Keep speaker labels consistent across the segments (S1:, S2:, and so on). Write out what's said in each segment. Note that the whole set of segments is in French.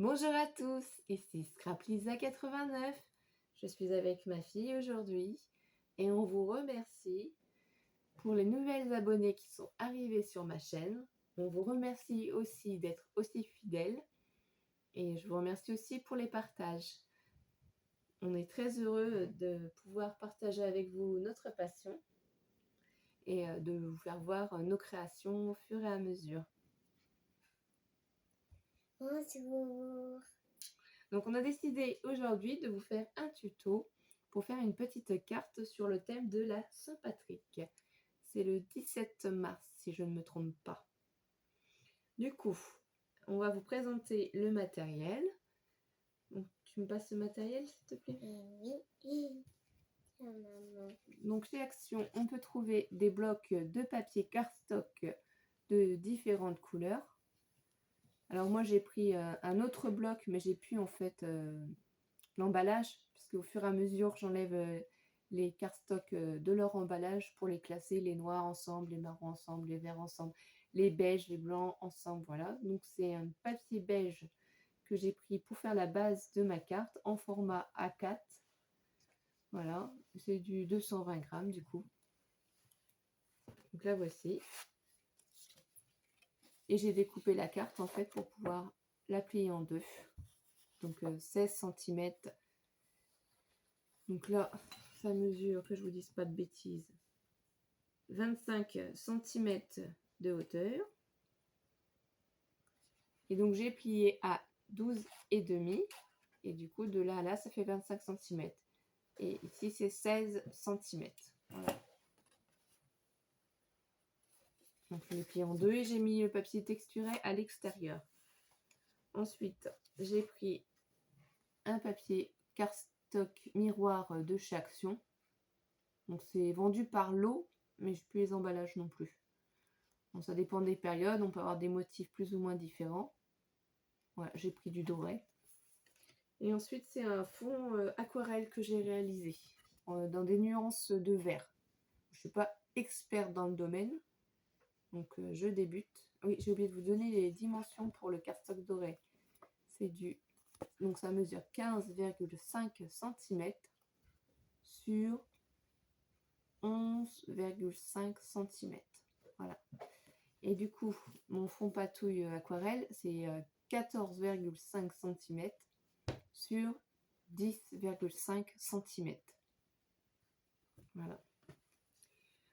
S1: Bonjour à tous, ici Scraplisa89. Je suis avec ma fille aujourd'hui et on vous remercie pour les nouvelles abonnés qui sont arrivés sur ma chaîne. On vous remercie aussi d'être aussi fidèles et je vous remercie aussi pour les partages. On est très heureux de pouvoir partager avec vous notre passion et de vous faire voir nos créations au fur et à mesure.
S2: Bonjour.
S1: Donc on a décidé aujourd'hui de vous faire un tuto pour faire une petite carte sur le thème de la Saint-Patrick. C'est le 17 mars si je ne me trompe pas. Du coup, on va vous présenter le matériel. Donc, tu me passes le matériel s'il te plaît?
S2: Oui. Maman.
S1: Donc chez Action, on peut trouver des blocs de papier cardstock de différentes couleurs. Alors moi j'ai pris un autre bloc, mais j'ai pu en fait l'emballage, puisque au fur et à mesure j'enlève les cardstock de leur emballage pour les classer, les noirs ensemble, les marrons ensemble, les verts ensemble, les beiges, les blancs ensemble, voilà. Donc c'est un papier beige que j'ai pris pour faire la base de ma carte en format A4. Voilà, c'est du 220 grammes du coup. Donc la voici. Et j'ai découpé la carte en fait pour pouvoir la plier en deux. Donc 16 cm. Donc là, ça mesure, que je vous dise pas de bêtises, 25 cm de hauteur. Et donc j'ai plié à 12,5. Et du coup, de là à là, ça fait 25 cm. Et ici, c'est 16 cm. Voilà. Donc je l'ai plié en deux et j'ai mis le papier texturé à l'extérieur. Ensuite, j'ai pris un papier cardstock miroir de chez Action. Donc c'est vendu par lot, mais je n'ai plus les emballages non plus. Bon, ça dépend des périodes, on peut avoir des motifs plus ou moins différents. Voilà, j'ai pris du doré. Et ensuite, c'est un fond aquarelle que j'ai réalisé dans des nuances de vert. Je ne suis pas experte dans le domaine, donc je débute. Oui, j'ai oublié de vous donner les dimensions pour le cardstock doré. Donc ça mesure 15,5 cm sur 11,5 cm. Voilà. Et du coup, mon fond patouille aquarelle, c'est 14,5 cm sur 10,5 cm. Voilà.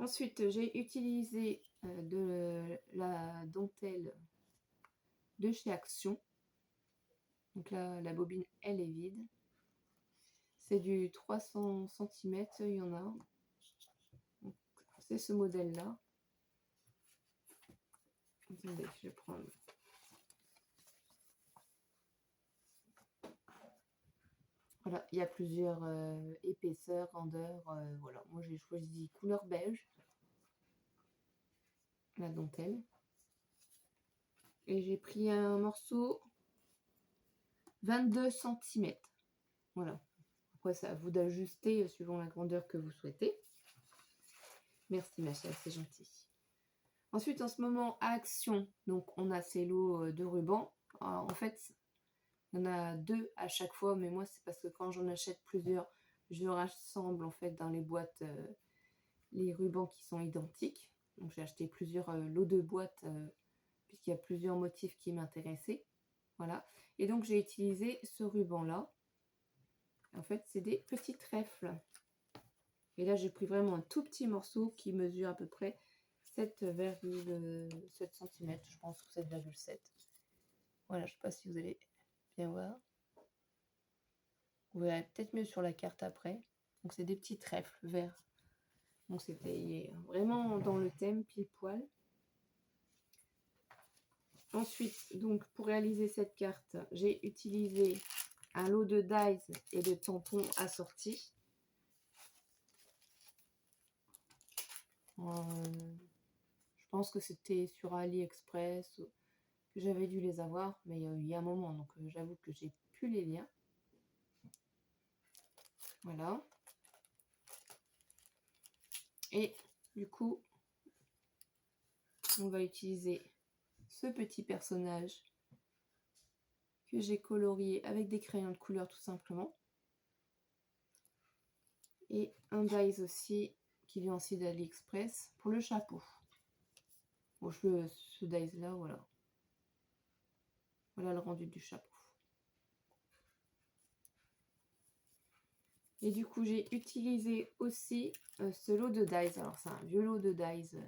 S1: Ensuite, j'ai utilisé de la dentelle de chez Action. Donc là, la bobine, elle est vide. C'est du 300 cm, il y en a. C'est ce modèle-là. Attendez, je vais prendre. Voilà, il y a plusieurs épaisseurs, grandeurs. Voilà, moi j'ai choisi couleur beige, la dentelle. Et j'ai pris un morceau 22 cm. Voilà. Après, c'est à vous d'ajuster suivant la grandeur que vous souhaitez. Merci ma chère, c'est gentil. Ensuite, en ce moment, à Action, donc on a ces lots de rubans. Alors, en fait, il y en a 2 à chaque fois, mais moi, c'est parce que quand j'en achète plusieurs, je rassemble en fait dans les boîtes les rubans qui sont identiques. Donc, j'ai acheté plusieurs lots de boîtes puisqu'il y a plusieurs motifs qui m'intéressaient. Voilà. Et donc, j'ai utilisé ce ruban-là. En fait, c'est des petits trèfles. Et là, j'ai pris vraiment un tout petit morceau qui mesure à peu près 7,7 cm, je pense, ou 7,7. Voilà, je ne sais pas si vous allez bien voir. Vous verrez peut-être mieux sur la carte après. Donc, c'est des petits trèfles verts. Donc, c'était vraiment dans le thème, pile poil. Ensuite, donc, pour réaliser cette carte, j'ai utilisé un lot de dies et de tampons assortis. Je pense que c'était sur AliExpress que j'avais dû les avoir, mais il y a un moment, donc j'avoue que j'ai plus les liens. Voilà. Et du coup, on va utiliser ce petit personnage que j'ai colorié avec des crayons de couleur tout simplement. Et un dies aussi, qui vient aussi d'AliExpress pour le chapeau. Bon, ce dies là, voilà. Voilà le rendu du chapeau. Et du coup, j'ai utilisé aussi ce lot de dies. Alors, c'est un vieux lot de dies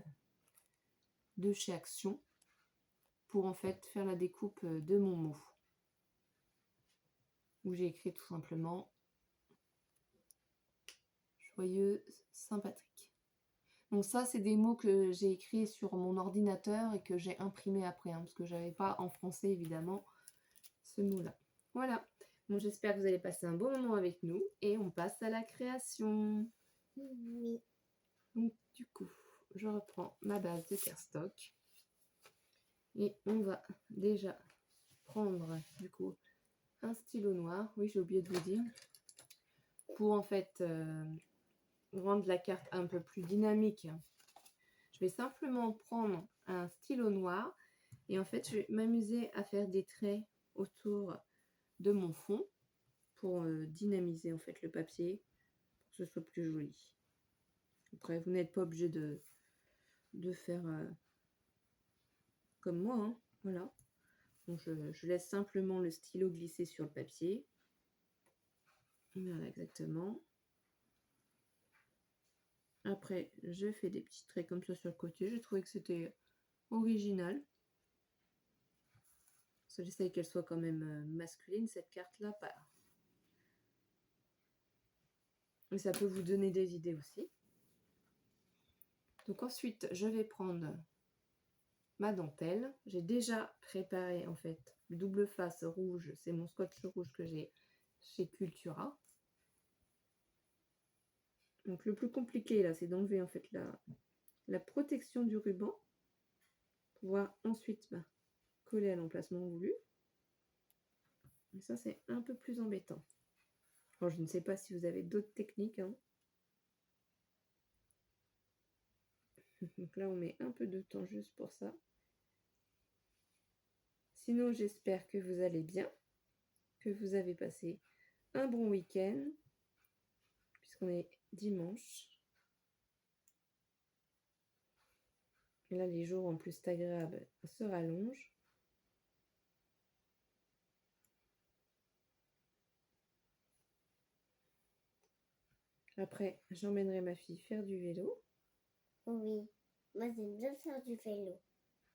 S1: de chez Action pour en fait faire la découpe de mon mot. Où j'ai écrit tout simplement Joyeux Saint-Patrick. Donc ça, c'est des mots que j'ai écrits sur mon ordinateur et que j'ai imprimé après, hein, parce que j'avais pas en français évidemment ce mot-là. Voilà. Bon, j'espère que vous allez passer un bon moment avec nous et on passe à la création.
S2: Oui.
S1: Donc du coup, je reprends ma base de cardstock et on va déjà prendre du coup un stylo noir. Oui, j'ai oublié de vous dire. Pour en fait rendre la carte un peu plus dynamique, je vais simplement prendre un stylo noir et en fait je vais m'amuser à faire des traits autour de mon fond pour dynamiser en fait le papier pour que ce soit plus joli. Après, vous n'êtes pas obligé de faire comme moi, hein. Voilà. Donc je laisse simplement le stylo glisser sur le papier. Voilà, exactement. Après, je fais des petits traits comme ça sur le côté. J'ai trouvé que c'était original. J'essaye qu'elle soit quand même masculine, cette carte-là. Et ça peut vous donner des idées aussi. Donc ensuite, je vais prendre ma dentelle. J'ai déjà préparé en fait le double face rouge. C'est mon scotch rouge que j'ai chez Cultura. Donc le plus compliqué là, c'est d'enlever en fait la protection du ruban. Pour pouvoir ensuite coller à l'emplacement voulu. Et ça, c'est un peu plus embêtant. Alors, je ne sais pas si vous avez d'autres techniques, hein. Donc là, on met un peu de temps juste pour ça. Sinon, j'espère que vous allez bien, que vous avez passé un bon week-end, puisqu'on est dimanche. Et là, les jours en plus agréables se rallongent. Après, j'emmènerai ma fille faire du vélo.
S2: Oui. Moi, j'aime bien faire du vélo.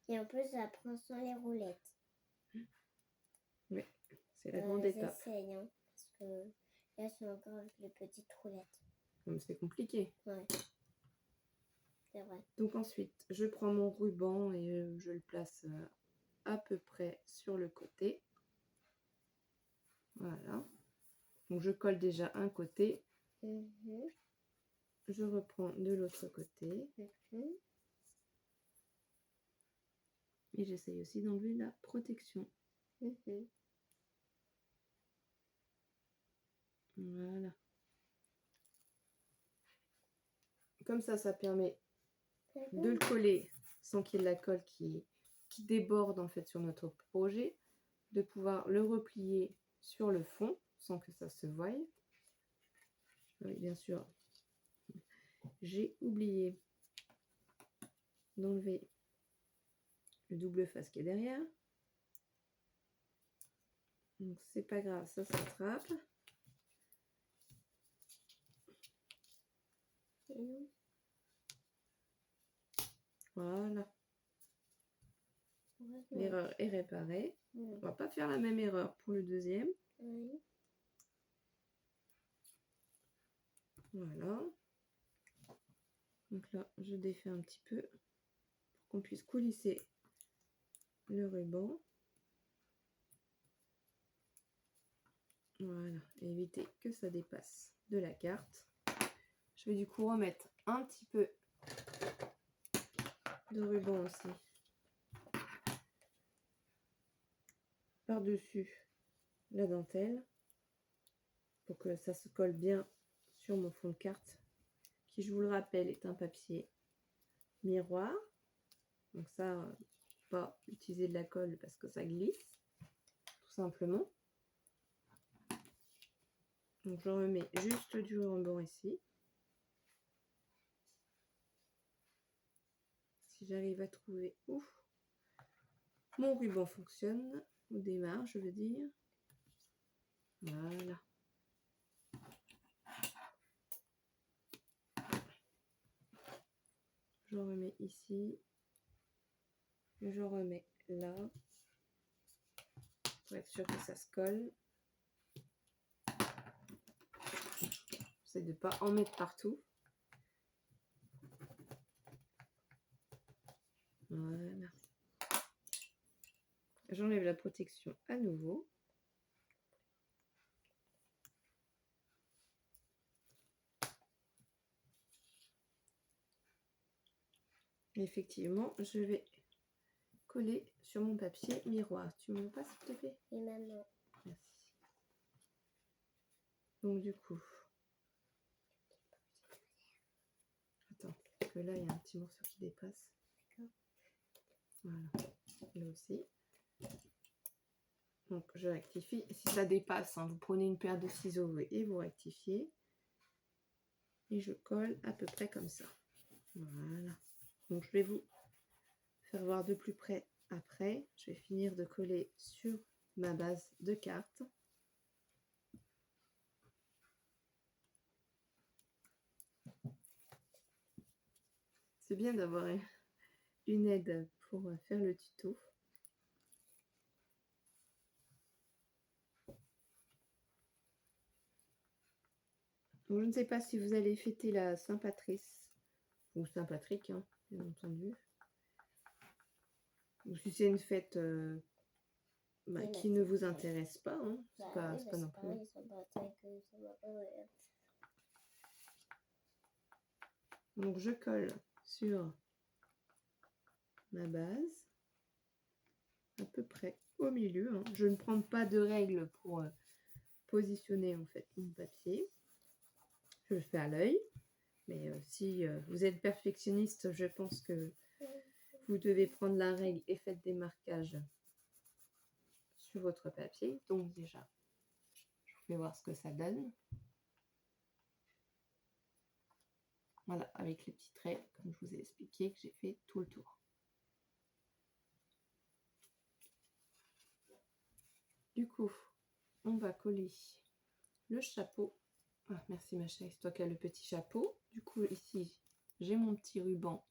S2: Et en plus, j'apprends sans les roulettes.
S1: Oui, c'est la grande étape.
S2: J'essaye, hein, parce que là, je suis encore avec les petites roulettes.
S1: Comme c'est compliqué.
S2: Ouais. C'est vrai.
S1: Donc ensuite, je prends mon ruban et je le place à peu près sur le côté. Voilà. Donc je colle déjà un côté. Je reprends de l'autre côté. Et j'essaye aussi d'enlever la protection. Voilà. Comme ça permet de le coller sans qu'il y ait de la colle qui déborde en fait sur notre projet, de pouvoir le replier sur le fond sans que ça se voie. Oui, bien sûr, j'ai oublié d'enlever le double face qui est derrière. Donc c'est pas grave, ça s'attrape. Voilà. L'erreur est réparée. On va pas faire la même erreur pour le deuxième. Voilà. Donc là, je défais un petit peu pour qu'on puisse coulisser le ruban. Voilà, et éviter que ça dépasse de la carte. Je vais du coup remettre un petit peu de ruban aussi par-dessus la dentelle pour que ça se colle bien sur mon fond de carte qui, je vous le rappelle, est un papier miroir. Donc ça, pas utiliser de la colle parce que ça glisse tout simplement. Donc je remets juste du ruban ici. Si j'arrive à trouver où mon ruban fonctionne, ou démarre, je veux dire. Voilà. Je remets ici. Je remets là. Pour être sûr que ça se colle. J'essaie de ne pas en mettre partout. Voilà. J'enlève la protection à nouveau. Effectivement, je vais coller sur mon papier miroir. Tu me le passes, s'il te plaît?
S2: Oui, maman.
S1: Merci. Donc du coup, attends, parce que là, il y a un petit morceau qui dépasse. Voilà, là aussi. Donc je rectifie. Si ça dépasse, hein, vous prenez une paire de ciseaux et vous rectifiez. Et je colle à peu près comme ça. Voilà. Donc je vais vous faire voir de plus près après. Je vais finir de coller sur ma base de carte. C'est bien d'avoir une aide pour faire le tuto. Donc, je ne sais pas si vous allez fêter la Saint-Patrice ou Saint-Patrick, hein, bien entendu. Ou si c'est une fête qui ne vous intéresse pas, hein. C'est pas non plus. Donc je colle sur ma base, à peu près au milieu, hein. Je ne prends pas de règles pour positionner en fait mon papier. Je le fais à l'œil, mais si vous êtes perfectionniste, je pense que vous devez prendre la règle et faites des marquages sur votre papier. Donc déjà, je vous fais voir ce que ça donne. Voilà, avec les petits traits, comme je vous ai expliqué, que j'ai fait tout le tour. Du coup, on va coller le chapeau. Ah, merci ma chérie, c'est toi qui as le petit chapeau. Du coup, ici, j'ai mon petit ruban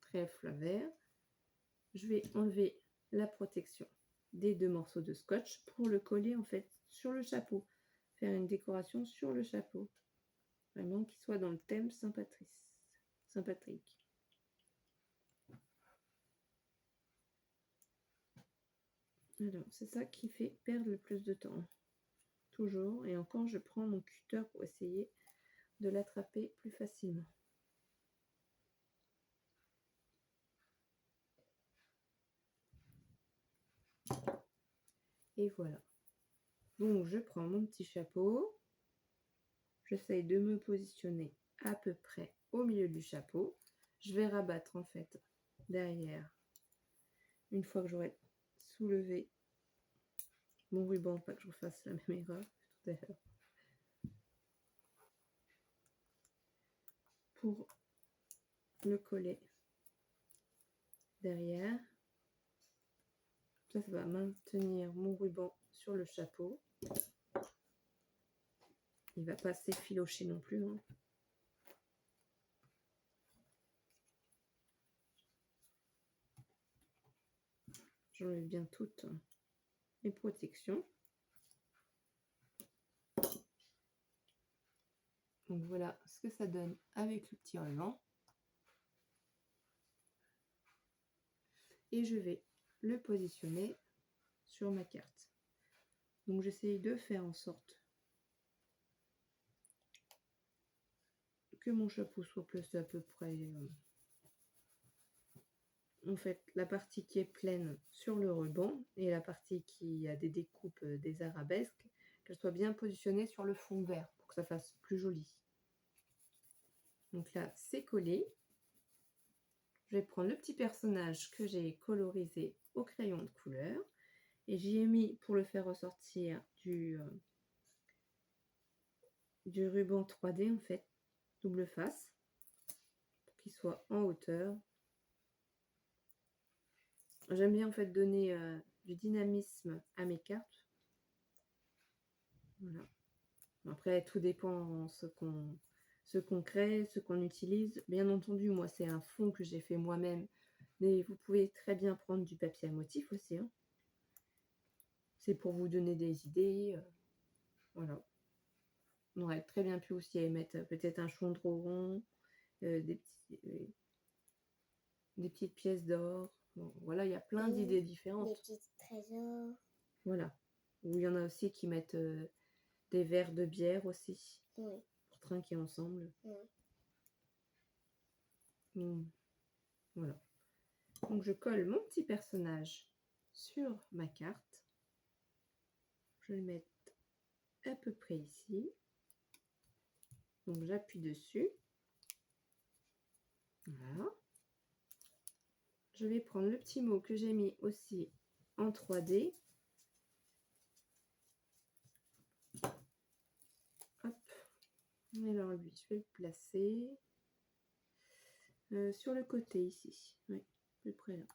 S1: trèfle vert. Je vais enlever la protection des deux morceaux de scotch pour le coller en fait sur le chapeau. Faire une décoration sur le chapeau. Vraiment qu'il soit dans le thème Saint-Patrick. Alors, c'est ça qui fait perdre le plus de temps. Toujours. Et encore, je prends mon cutter pour essayer de l'attraper plus facilement. Et voilà. Donc, je prends mon petit chapeau. J'essaye de me positionner à peu près au milieu du chapeau. Je vais rabattre en fait derrière. Une fois que j'aurai soulevé mon ruban, pas que je refasse la même erreur tout à l'heure. Pour le coller derrière. Ça va maintenir mon ruban sur le chapeau. Il ne va pas s'effilocher non plus, hein. J'enlève bien toutes les protections. Donc voilà ce que ça donne avec le petit ruban. Et je vais le positionner sur ma carte. Donc j'essaye de faire en sorte que mon chapeau soit placé à peu près en fait la partie qui est pleine sur le ruban et la partie qui a des découpes, des arabesques, qu'elle soit bien positionnée sur le fond vert pour que ça fasse plus joli. Donc là c'est collé. Je vais prendre le petit personnage que j'ai colorisé au crayon de couleur Et j'y ai mis, pour le faire ressortir, du ruban 3D en fait, double face, pour qu'il soit en hauteur. J'aime bien en fait donner du dynamisme à mes cartes. Voilà. Après, tout dépend ce qu'on crée, ce qu'on utilise. Bien entendu, moi, c'est un fond que j'ai fait moi-même. Mais vous pouvez très bien prendre du papier à motif aussi. Hein. C'est pour vous donner des idées. Voilà. On aurait très bien pu aussi mettre peut-être un chondro rond, des petites pièces d'or. Bon, voilà, il y a plein d'idées
S2: Des
S1: différentes.
S2: petits trésors.
S1: Voilà. Ou il y en a aussi qui mettent des verres de bière aussi,
S2: Oui.
S1: pour trinquer ensemble.
S2: Oui.
S1: Voilà. Donc je colle mon petit personnage sur ma carte. Je vais le mettre à peu près ici. Donc j'appuie dessus. Voilà. Je vais prendre le petit mot que j'ai mis aussi en 3D. Hop. Et alors lui, je vais le placer sur le côté ici. Oui, plus près là.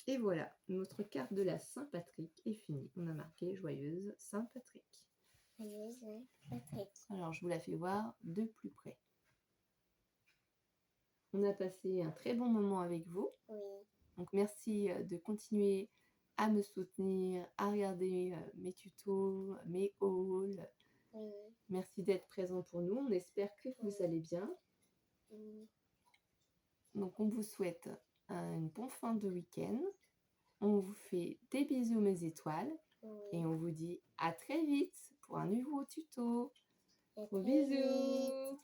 S1: Et voilà, notre carte de la Saint-Patrick est finie. On a marqué Joyeuse Saint-Patrick.
S2: Joyeuse Saint-Patrick.
S1: Alors, je vous la fais voir de plus près. On a passé un très bon moment avec vous.
S2: Oui.
S1: Donc, merci de continuer à me soutenir, à regarder mes tutos, mes hauls.
S2: Oui.
S1: Merci d'être présent pour nous. On espère que vous allez bien.
S2: Oui.
S1: Donc, on vous souhaite une bonne fin de week-end. On vous fait des bisous, mes étoiles.
S2: Oui.
S1: Et on vous dit à très vite pour un nouveau tuto.
S2: À
S1: Gros
S2: très
S1: bisous.
S2: vite.